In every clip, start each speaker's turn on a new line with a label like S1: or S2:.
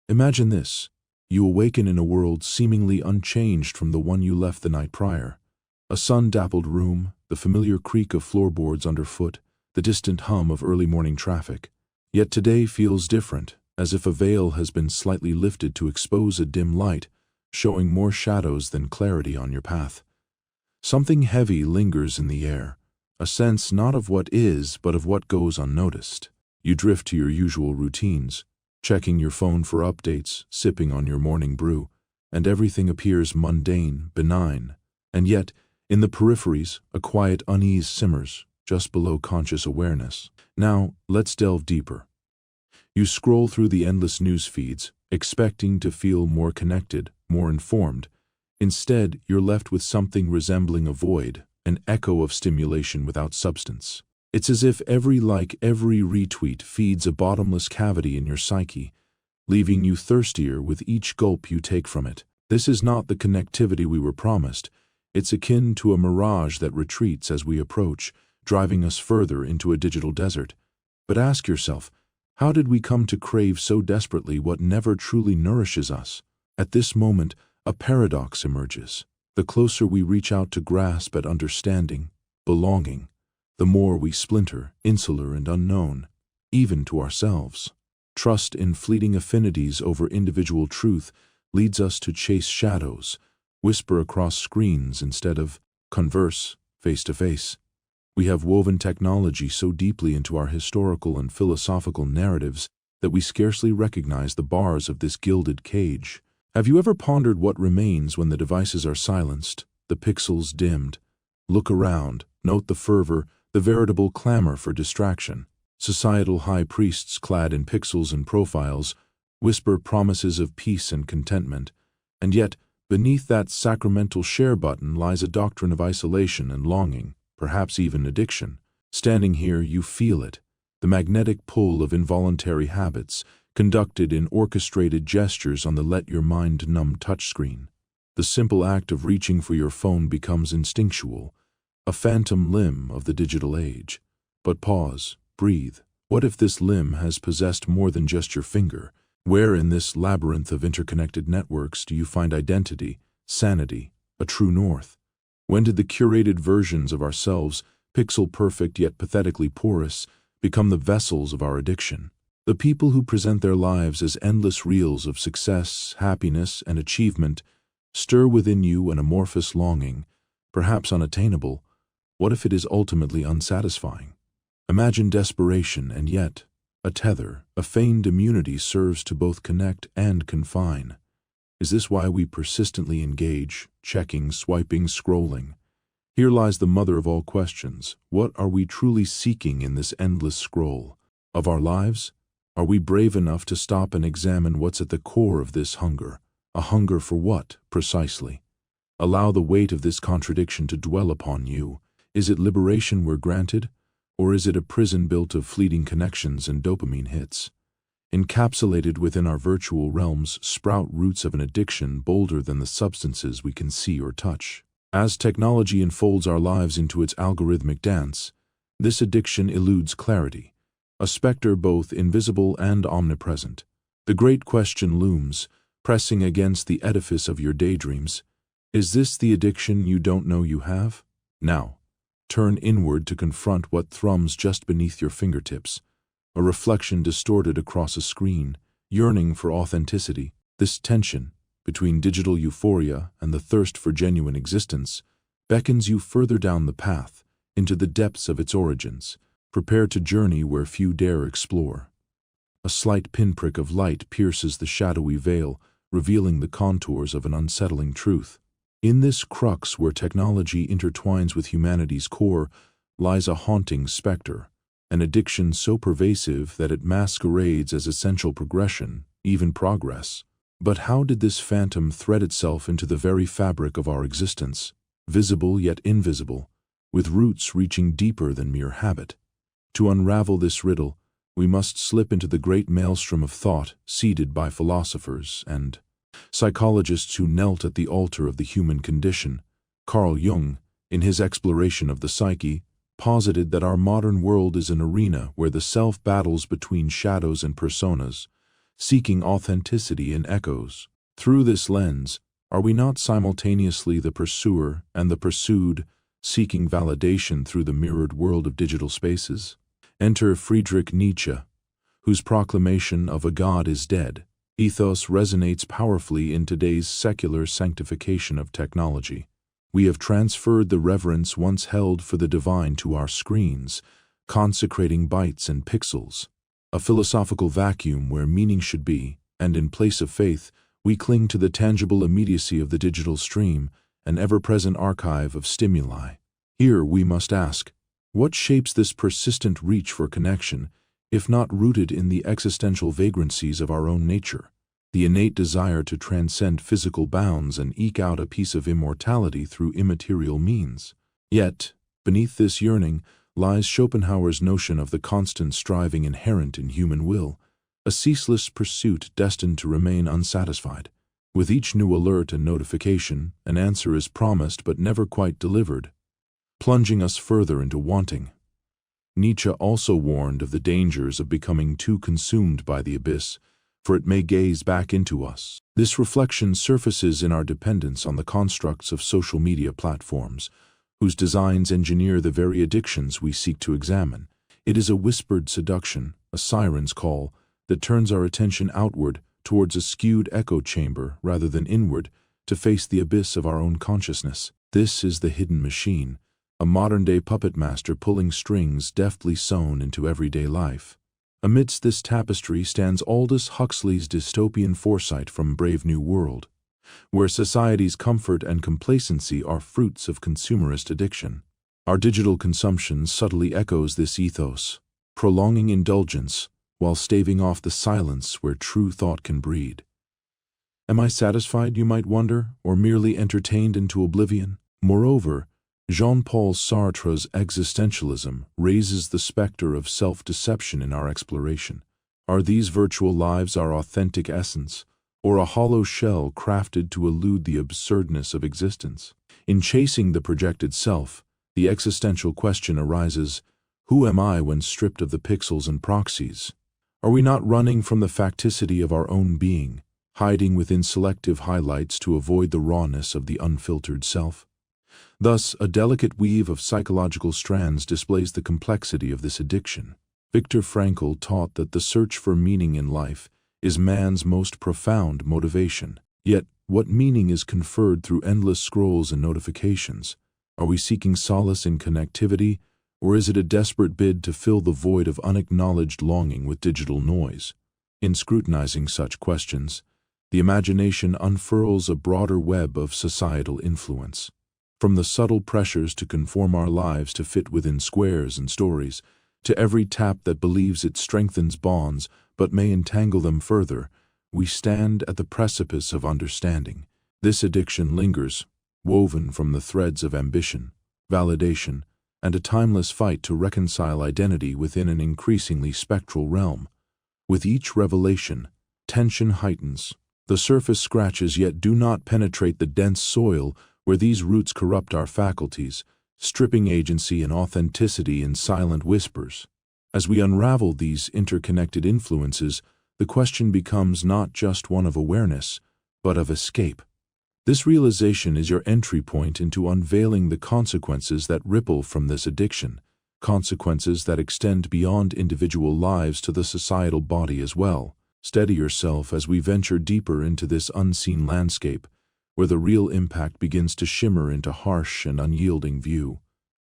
S1: Imagine this. You awaken in a world seemingly unchanged from the one you left the night prior. A sun-dappled room, the familiar creak of floorboards underfoot, the distant hum of early morning traffic. Yet today feels different, as if a veil has been slightly lifted to expose a dim light, showing more shadows than clarity on your path. Something heavy lingers in the air, a sense not of what is, but of what goes unnoticed. You drift to your usual routines, checking your phone for updates, sipping on your morning brew, and everything appears mundane, benign. And yet, in the peripheries, a quiet unease simmers, just below conscious awareness. Now, let's delve deeper. You scroll through the endless news feeds, expecting to feel more connected, more informed. Instead, you're left with something resembling a void, an echo of stimulation without substance. It's as if every like, every retweet feeds a bottomless cavity in your psyche, leaving you thirstier with each gulp you take from it. This is not the connectivity we were promised. It's akin to a mirage that retreats as we approach, driving us further into a digital desert. But ask yourself, how did we come to crave so desperately what never truly nourishes us? At this moment, a paradox emerges. The closer we reach out to grasp at understanding, belonging, the more we splinter, insular and unknown, even to ourselves. Trust in fleeting affinities over individual truth leads us to chase shadows, whisper across screens instead of converse face to face. We have woven technology so deeply into our historical and philosophical narratives that we scarcely recognize the bars of this gilded cage. Have you ever pondered what remains when the devices are silenced, the pixels dimmed? Look around, note the fervor, the veritable clamor for distraction. Societal high priests clad in pixels and profiles whisper promises of peace and contentment, and yet, beneath that sacramental share button lies a doctrine of isolation and longing, perhaps even addiction. Standing here, you feel it, the magnetic pull of involuntary habits, conducted in orchestrated gestures on the let-your-mind-numb touchscreen. The simple act of reaching for your phone becomes instinctual, a phantom limb of the digital age. But pause, breathe. What if this limb has possessed more than just your finger? Where in this labyrinth of interconnected networks do you find identity, sanity, a true north? When did the curated versions of ourselves, pixel-perfect yet pathetically porous, become the vessels of our addiction? The people who present their lives as endless reels of success, happiness, and achievement stir within you an amorphous longing, perhaps unattainable. What if it is ultimately unsatisfying? Imagine desperation, and yet, a tether, a feigned immunity serves to both connect and confine. Is this why we persistently engage, checking, swiping, scrolling? Here lies the mother of all questions. What are we truly seeking in this endless scroll? Of our lives? Are we brave enough to stop and examine what's at the core of this hunger? A hunger for what, precisely? Allow the weight of this contradiction to dwell upon you. Is it liberation we're granted, or is it a prison built of fleeting connections and dopamine hits? Encapsulated within our virtual realms sprout roots of an addiction bolder than the substances we can see or touch. As technology enfolds our lives into its algorithmic dance, this addiction eludes clarity, a specter both invisible and omnipresent. The great question looms, pressing against the edifice of your daydreams. Is this the addiction you don't know you have? Now, turn inward to confront what thrums just beneath your fingertips, a reflection distorted across a screen, yearning for authenticity. This tension between digital euphoria and the thirst for genuine existence beckons you further down the path, into the depths of its origins. Prepare to journey where few dare explore. A slight pinprick of light pierces the shadowy veil, revealing the contours of an unsettling truth. In this crux where technology intertwines with humanity's core lies a haunting specter, an addiction so pervasive that it masquerades as essential progression, even progress. But how did this phantom thread itself into the very fabric of our existence, visible yet invisible, with roots reaching deeper than mere habit? To unravel this riddle, we must slip into the great maelstrom of thought seeded by philosophers and psychologists who knelt at the altar of the human condition. Carl Jung, in his exploration of the psyche, posited that our modern world is an arena where the self battles between shadows and personas, seeking authenticity in echoes. Through this lens, are we not simultaneously the pursuer and the pursued, seeking validation through the mirrored world of digital spaces? Enter Friedrich Nietzsche, whose proclamation of a God is dead ethos resonates powerfully in today's secular sanctification of technology. We have transferred the reverence once held for the divine to our screens, consecrating bytes and pixels, a philosophical vacuum where meaning should be, and in place of faith, we cling to the tangible immediacy of the digital stream, an ever-present archive of stimuli. Here we must ask, what shapes this persistent reach for connection, if not rooted in the existential vagrancies of our own nature, the innate desire to transcend physical bounds and eke out a piece of immortality through immaterial means? Yet, beneath this yearning lies Schopenhauer's notion of the constant striving inherent in human will, a ceaseless pursuit destined to remain unsatisfied. With each new alert and notification, an answer is promised but never quite delivered, plunging us further into wanting. Nietzsche also warned of the dangers of becoming too consumed by the abyss, for it may gaze back into us. This reflection surfaces in our dependence on the constructs of social media platforms, whose designs engineer the very addictions we seek to examine. It is a whispered seduction, a siren's call, that turns our attention outward towards a skewed echo chamber rather than inward to face the abyss of our own consciousness. This is the hidden machine, a modern-day puppet master pulling strings deftly sewn into everyday life. Amidst this tapestry stands Aldous Huxley's dystopian foresight from Brave New World, where society's comfort and complacency are fruits of consumerist addiction. Our digital consumption subtly echoes this ethos, prolonging indulgence while staving off the silence where true thought can breed. Am I satisfied, you might wonder, or merely entertained into oblivion? Moreover, Jean-Paul Sartre's existentialism raises the specter of self-deception in our exploration. Are these virtual lives our authentic essence, or a hollow shell crafted to elude the absurdness of existence? In chasing the projected self, the existential question arises, who am I when stripped of the pixels and proxies? Are we not running from the facticity of our own being, hiding within selective highlights to avoid the rawness of the unfiltered self? Thus, a delicate weave of psychological strands displays the complexity of this addiction. Viktor Frankl taught that the search for meaning in life is man's most profound motivation. Yet, what meaning is conferred through endless scrolls and notifications? Are we seeking solace in connectivity, or is it a desperate bid to fill the void of unacknowledged longing with digital noise? In scrutinizing such questions, the imagination unfurls a broader web of societal influence. From the subtle pressures to conform our lives to fit within squares and stories, to every tap that believes it strengthens bonds but may entangle them further, we stand at the precipice of understanding. This addiction lingers, woven from the threads of ambition, validation, and a timeless fight to reconcile identity within an increasingly spectral realm. With each revelation, tension heightens. The surface scratches yet do not penetrate the dense soil where these roots corrupt our faculties, stripping agency and authenticity in silent whispers. As we unravel these interconnected influences, the question becomes not just one of awareness, but of escape. This realization is your entry point into unveiling the consequences that ripple from this addiction, consequences that extend beyond individual lives to the societal body as well. Steady yourself as we venture deeper into this unseen landscape, where the real impact begins to shimmer into harsh and unyielding view.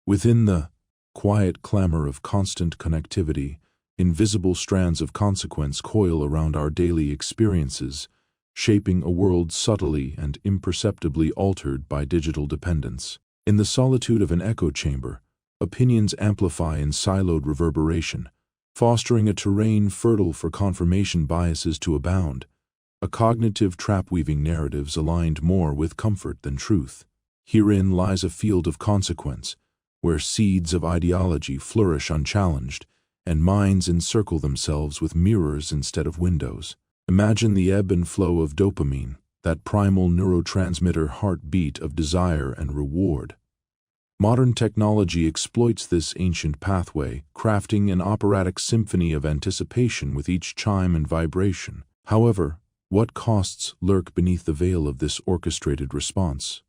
S1: Within the quiet clamor of constant connectivity, invisible strands of consequence coil around our daily experiences, shaping a world subtly and imperceptibly altered by digital dependence. In the solitude of an echo chamber, opinions amplify in siloed reverberation, fostering a terrain fertile for confirmation biases to abound, a cognitive trap-weaving narratives aligned more with comfort than truth. Herein lies a field of consequence, where seeds of ideology flourish unchallenged, and minds encircle themselves with mirrors instead of windows. Imagine the ebb and flow of dopamine, that primal neurotransmitter heartbeat of desire and reward. Modern technology exploits this ancient pathway, crafting an operatic symphony of anticipation with each chime and vibration. However, what costs lurk beneath the veil of this orchestrated response?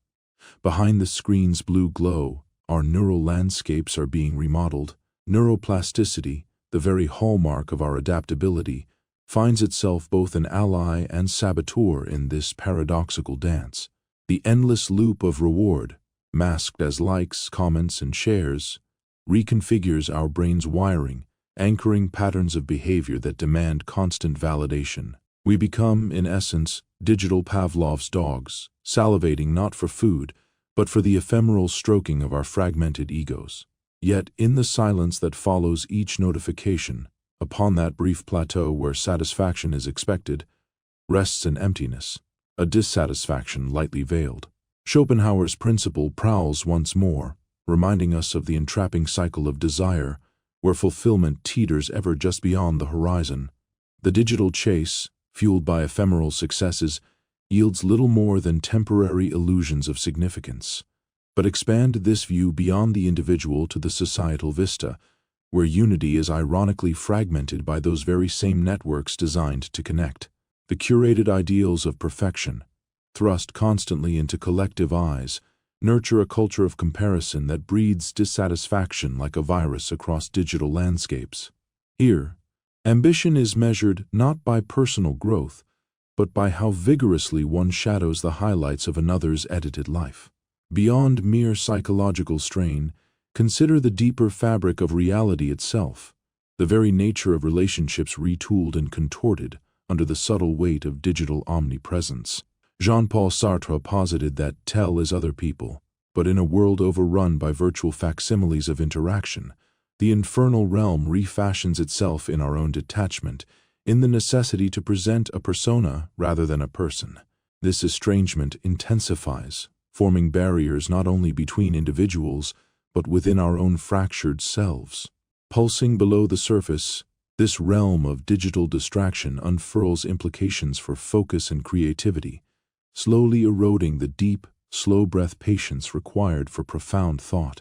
S1: Behind the screen's blue glow, our neural landscapes are being remodeled. Neuroplasticity, the very hallmark of our adaptability, finds itself both an ally and saboteur in this paradoxical dance. The endless loop of reward, masked as likes, comments, and shares, reconfigures our brain's wiring, anchoring patterns of behavior that demand constant validation. We become, in essence, digital Pavlov's dogs, salivating not for food, but for the ephemeral stroking of our fragmented egos. Yet, in the silence that follows each notification, upon that brief plateau where satisfaction is expected, rests an emptiness, a dissatisfaction lightly veiled. Schopenhauer's principle prowls once more, reminding us of the entrapping cycle of desire, where fulfillment teeters ever just beyond the horizon. The digital chase, fueled by ephemeral successes, yields little more than temporary illusions of significance. But expand this view beyond the individual to the societal vista, where unity is ironically fragmented by those very same networks designed to connect. The curated ideals of perfection, thrust constantly into collective eyes, nurture a culture of comparison that breeds dissatisfaction like a virus across digital landscapes. Here, ambition is measured not by personal growth, but by how vigorously one shadows the highlights of another's edited life. Beyond mere psychological strain, consider the deeper fabric of reality itself, the very nature of relationships retooled and contorted under the subtle weight of digital omnipresence. Jean-Paul Sartre posited that tell is other people, but in a world overrun by virtual facsimiles of interaction, the infernal realm refashions itself in our own detachment, in the necessity to present a persona rather than a person. This estrangement intensifies, forming barriers not only between individuals, but within our own fractured selves. Pulsing below the surface, this realm of digital distraction unfurls implications for focus and creativity, slowly eroding the deep, slow-breath patience required for profound thought.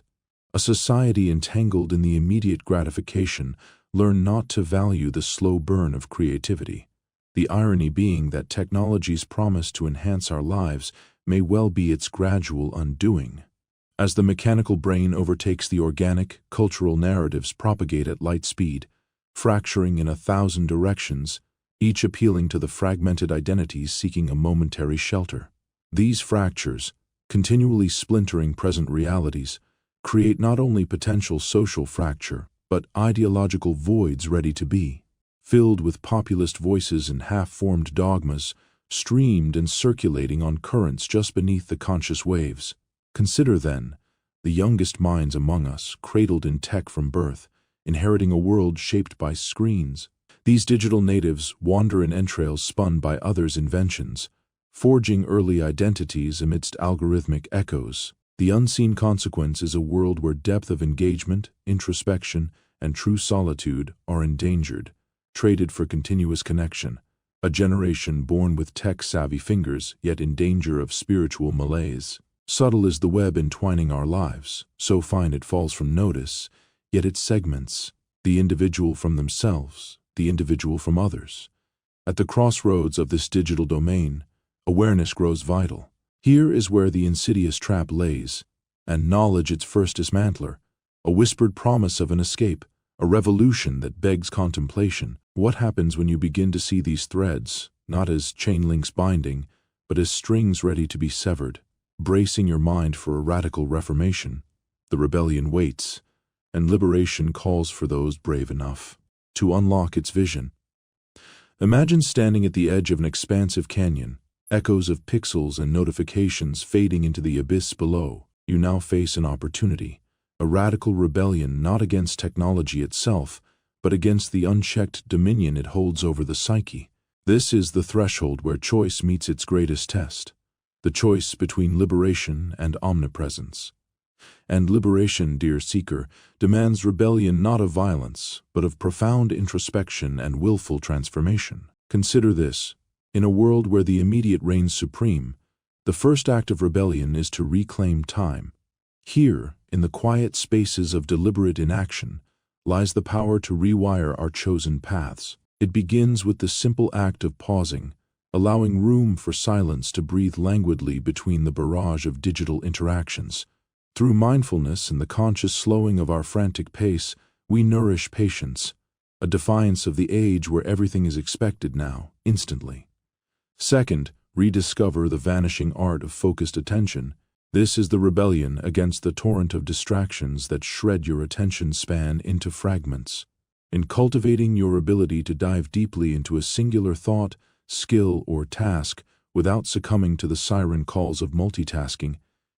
S1: A society entangled in the immediate gratification learn not to value the slow burn of creativity. The irony being that technology's promise to enhance our lives may well be its gradual undoing. As the mechanical brain overtakes the organic, cultural narratives propagate at light speed, fracturing in 1,000 directions, each appealing to the fragmented identities seeking a momentary shelter. These fractures, continually splintering present realities, create not only potential social fracture, but ideological voids ready to be, filled with populist voices and half-formed dogmas, streamed and circulating on currents just beneath the conscious waves. Consider, then, the youngest minds among us, cradled in tech from birth, inheriting a world shaped by screens. These digital natives wander in entrails spun by others' inventions, forging early identities amidst algorithmic echoes. The unseen consequence is a world where depth of engagement, introspection, and true solitude are endangered, traded for continuous connection. A generation born with tech-savvy fingers, yet in danger of spiritual malaise. Subtle is the web entwining our lives, so fine it falls from notice, yet it segments the individual from themselves, the individual from others. At the crossroads of this digital domain, awareness grows vital. Here is where the insidious trap lays, and knowledge its first dismantler, a whispered promise of an escape, a revolution that begs contemplation. What happens when you begin to see these threads, not as chain links binding, but as strings ready to be severed? Bracing your mind for a radical reformation, the rebellion waits, and liberation calls for those brave enough to unlock its vision. Imagine standing at the edge of an expansive canyon, echoes of pixels and notifications fading into the abyss below. You now face an opportunity, a radical rebellion not against technology itself, but against the unchecked dominion it holds over the psyche. This is the threshold where choice meets its greatest test, the choice between liberation and omnipresence. And liberation, dear seeker, demands rebellion not of violence, but of profound introspection and willful transformation. Consider this. In a world where the immediate reigns supreme, the first act of rebellion is to reclaim time. Here, in the quiet spaces of deliberate inaction, lies the power to rewire our chosen paths. It begins with the simple act of pausing, allowing room for silence to breathe languidly between the barrage of digital interactions. Through mindfulness and the conscious slowing of our frantic pace, we nourish patience, a defiance of the age where everything is expected now, instantly. Second, rediscover the vanishing art of focused attention. This is the rebellion against the torrent of distractions that shred your attention span into fragments. In cultivating your ability to dive deeply into a singular thought, skill, or task without succumbing to the siren calls of multitasking,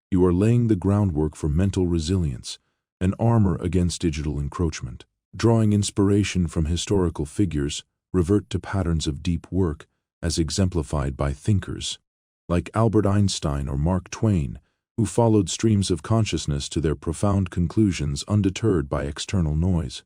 S1: you are laying the groundwork for mental resilience, an armor against digital encroachment. Drawing inspiration from historical figures, revert to patterns of deep work, as exemplified by thinkers like Albert Einstein or Mark Twain, who followed streams of consciousness to their profound conclusions undeterred by external noise.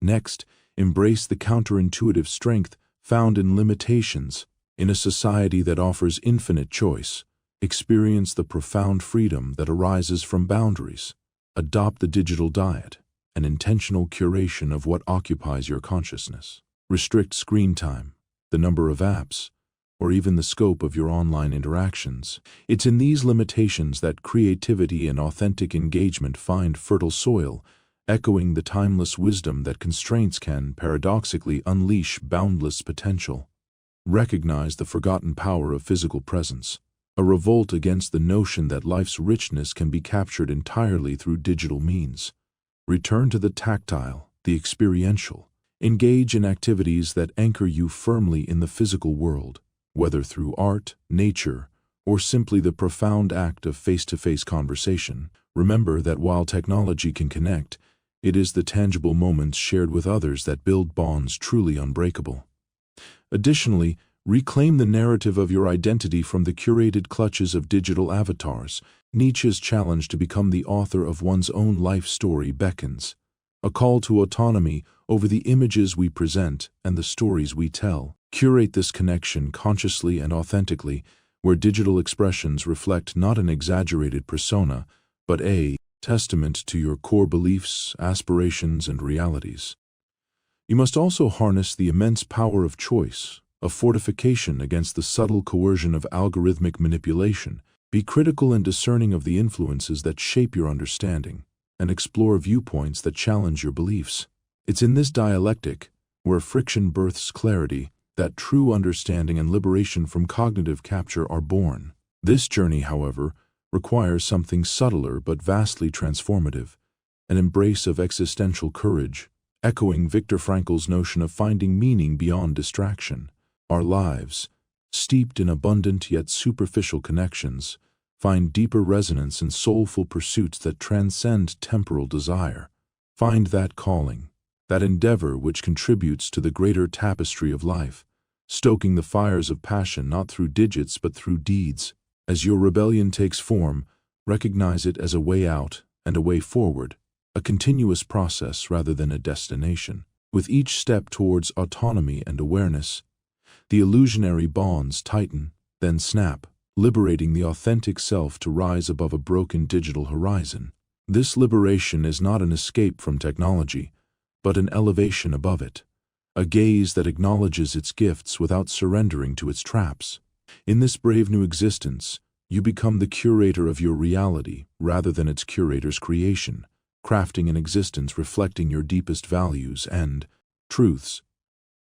S1: Next, embrace the counterintuitive strength found in limitations. In a society that offers infinite choice, experience the profound freedom that arises from boundaries. Adopt the digital diet, an intentional curation of what occupies your consciousness. Restrict screen time, the number of apps, or even the scope of your online interactions. It's in these limitations that creativity and authentic engagement find fertile soil, echoing the timeless wisdom that constraints can, paradoxically, unleash boundless potential. Recognize the forgotten power of physical presence, a revolt against the notion that life's richness can be captured entirely through digital means. Return to the tactile, the experiential. Engage in activities that anchor you firmly in the physical world, whether through art, nature, or simply the profound act of face-to-face conversation. Remember that while technology can connect, it is the tangible moments shared with others that build bonds truly unbreakable. Additionally, reclaim the narrative of your identity from the curated clutches of digital avatars. Nietzsche's challenge to become the author of one's own life story beckons, a call to autonomy over the images we present and the stories we tell. Curate this connection consciously and authentically, where digital expressions reflect not an exaggerated persona, but a testament to your core beliefs, aspirations, and realities. You must also harness the immense power of choice, a fortification against the subtle coercion of algorithmic manipulation. Be critical and discerning of the influences that shape your understanding, and explore viewpoints that challenge your beliefs. It's in this dialectic, where friction births clarity, that true understanding and liberation from cognitive capture are born. This journey, however, requires something subtler but vastly transformative, an embrace of existential courage, echoing Viktor Frankl's notion of finding meaning beyond distraction. Our lives, steeped in abundant yet superficial connections, find deeper resonance in soulful pursuits that transcend temporal desire. Find that calling, that endeavor which contributes to the greater tapestry of life, stoking the fires of passion not through digits but through deeds. As your rebellion takes form, recognize it as a way out and a way forward, a continuous process rather than a destination. With each step towards autonomy and awareness, the illusionary bonds tighten, then snap, liberating the authentic self to rise above a broken digital horizon. This liberation is not an escape from technology, but an elevation above it, a gaze that acknowledges its gifts without surrendering to its traps. In this brave new existence, you become the curator of your reality rather than its curator's creation, crafting an existence reflecting your deepest values and truths.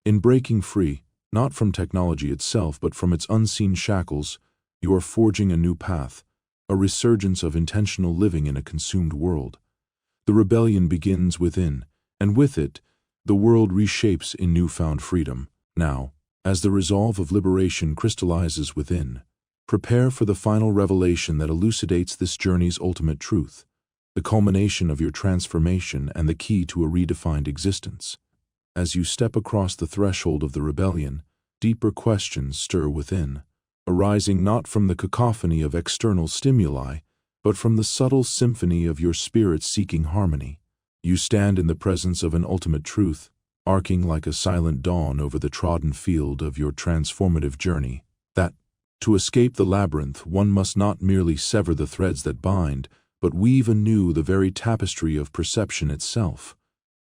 S1: In breaking free, not from technology itself but from its unseen shackles, you are forging a new path, a resurgence of intentional living in a consumed world. The rebellion begins within, and with it, the world reshapes in newfound freedom. Now, as the resolve of liberation crystallizes within, prepare for the final revelation that elucidates this journey's ultimate truth, the culmination of your transformation and the key to a redefined existence. As you step across the threshold of the rebellion, deeper questions stir within, arising not from the cacophony of external stimuli, but from the subtle symphony of your spirit seeking harmony. You stand in the presence of an ultimate truth, arcing like a silent dawn over the trodden field of your transformative journey, that, to escape the labyrinth, one must not merely sever the threads that bind, but weave anew the very tapestry of perception itself.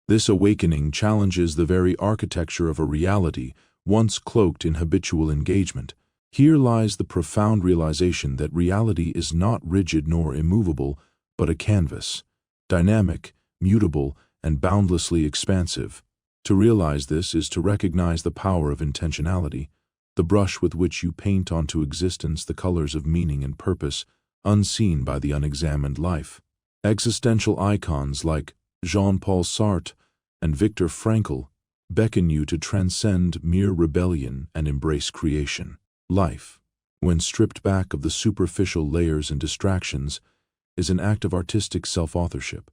S1: This awakening challenges the very architecture of a reality once cloaked in habitual engagement. Here lies the profound realization that reality is not rigid nor immovable, but a canvas, dynamic, mutable, and boundlessly expansive. To realize this is to recognize the power of intentionality, the brush with which you paint onto existence the colors of meaning and purpose, unseen by the unexamined life. Existential icons like Jean-Paul Sartre and Viktor Frankl beckon you to transcend mere rebellion and embrace creation. Life, when stripped back of the superficial layers and distractions, is an act of artistic self-authorship.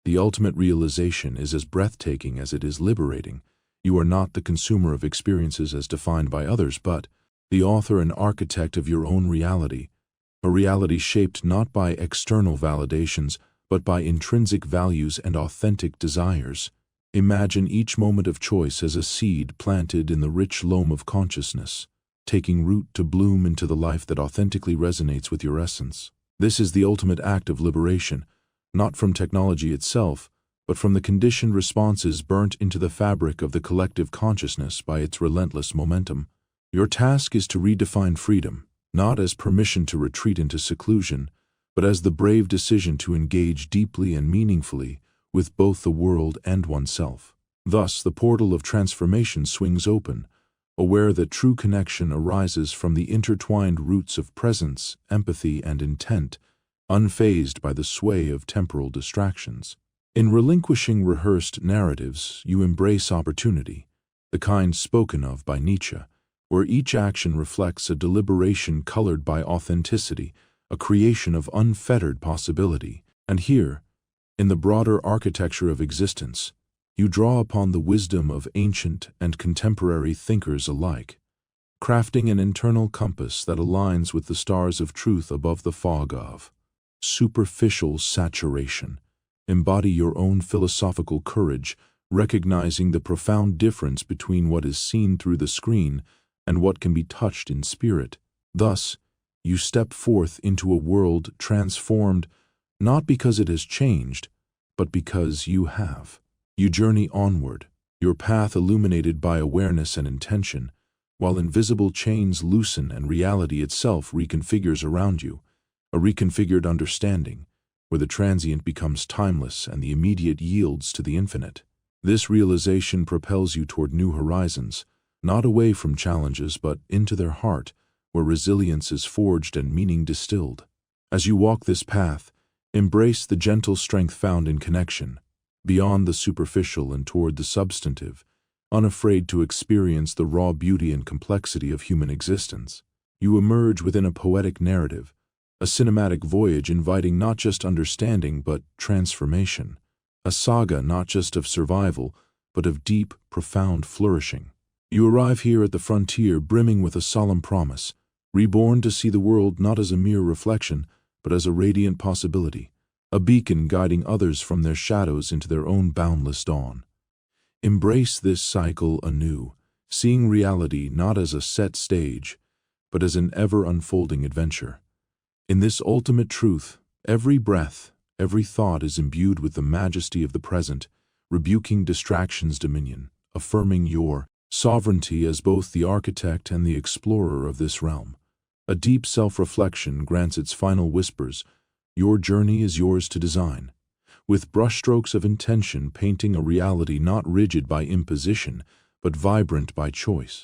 S1: The ultimate realization is as breathtaking as it is liberating. You are not the consumer of experiences as defined by others, but the author and architect of your own reality, a reality shaped not by external validations, but by intrinsic values and authentic desires. Imagine each moment of choice as a seed planted in the rich loam of consciousness, taking root to bloom into the life that authentically resonates with your essence. This is the ultimate act of liberation, not from technology itself, but from the conditioned responses burnt into the fabric of the collective consciousness by its relentless momentum. Your task is to redefine freedom, not as permission to retreat into seclusion, but as the brave decision to engage deeply and meaningfully with both the world and oneself. Thus, the portal of transformation swings open, aware that true connection arises from the intertwined roots of presence, empathy, and intent, unfazed by the sway of temporal distractions. In relinquishing rehearsed narratives, you embrace opportunity, the kind spoken of by Nietzsche, where each action reflects a deliberation colored by authenticity, a creation of unfettered possibility. And here, in the broader architecture of existence, you draw upon the wisdom of ancient and contemporary thinkers alike, crafting an internal compass that aligns with the stars of truth above the fog of superficial saturation. Embody your own philosophical courage, recognizing the profound difference between what is seen through the screen and what can be touched in spirit. Thus, you step forth into a world transformed not because it has changed, but because you have. You journey onward, your path illuminated by awareness and intention, while invisible chains loosen and reality itself reconfigures around you, a reconfigured understanding, where the transient becomes timeless and the immediate yields to the infinite. This realization propels you toward new horizons, not away from challenges but into their heart, where resilience is forged and meaning distilled. As you walk this path, embrace the gentle strength found in connection, beyond the superficial and toward the substantive, unafraid to experience the raw beauty and complexity of human existence. You emerge within a poetic narrative, a cinematic voyage inviting not just understanding but transformation, a saga not just of survival but of deep, profound flourishing. You arrive here at the frontier brimming with a solemn promise, reborn to see the world not as a mere reflection but as a radiant possibility, a beacon guiding others from their shadows into their own boundless dawn. Embrace this cycle anew, seeing reality not as a set stage, but as an ever-unfolding adventure. In this ultimate truth, every breath, every thought is imbued with the majesty of the present, rebuking distraction's dominion, affirming your sovereignty as both the architect and the explorer of this realm. A deep self-reflection grants its final whispers. Your journey is yours to design, with brushstrokes of intention painting a reality not rigid by imposition, but vibrant by choice.